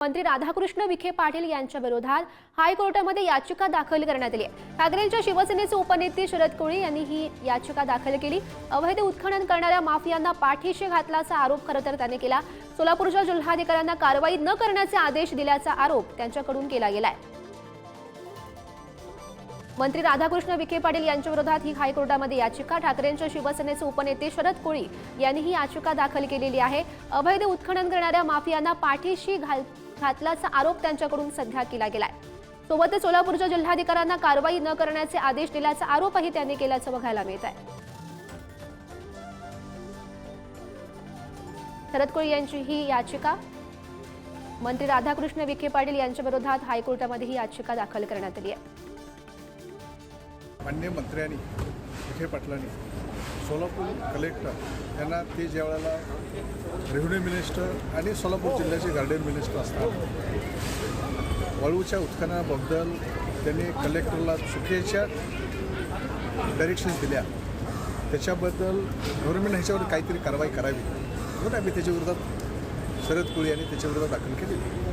मंत्री राधाकृष्ण विखे पाटील यांच्या विरोधात हायकोर्टामध्ये याचिका दाखल करण्यात आली आहे। ठाकरेंच्या शिवसेनेचे उपनेते शरद कोळी यांनी ही याचिका दाखल केली। अवैध उत्खनन करणाऱ्या माफियांना पाठीशी घातल्याचा आरोप खरं तर त्यांनी केला। सोलापूरच्या जिल्हाधिकाऱ्यांना कारवाई न करण्याचे आदेश दिल्याचा आरोप त्यांच्याकडून केला गेलाय। मंत्री राधाकृष्ण विखे पाटील यांच्या विरोधात ही हायकोर्टामध्ये याचिका ठाकरेंच्या शिवसेनेचे उपनेते शरद कोळी यांनी ही याचिका दाखल केलेली आहे। अवैध उत्खनन करणाऱ्या माफियांना पाठीशी घातल्याचा आरोप त्यांच्याकडून सध्या केला गेलाय। सोबतच सोलापूरच्या जिल्हाधिकाऱ्यांना कारवाई न करण्याचे आदेश दिल्याचा आरोपही त्यांनी केल्याचं बघायला मिळत आहे। शरद कोळी यांची ही याचिका मंत्री राधाकृष्ण विखे पाटील यांच्या विरोधात हायकोर्टामध्ये ही याचिका दाखल करण्यात आली आहे। माननीय मंत्र्यांनी विखे पाटलांनी सोलापूर कलेक्टर यांना ते ज्यावेळेला रेव्हेन्यू मिनिस्टर आणि सोलापूर जिल्ह्याचे गार्डन मिनिस्टर असतात वाळूच्या उत्खननाबद्दल त्यांनी कलेक्टरला चुकीच्या डायरेक्शन्स दिल्या, त्याच्याबद्दल गव्हर्नमेंट ह्याच्यावर काहीतरी कारवाई करावी म्हणून आम्ही त्याच्या विरोधात शरद कोळी यांनी त्याच्या विरोधात दाखल केली।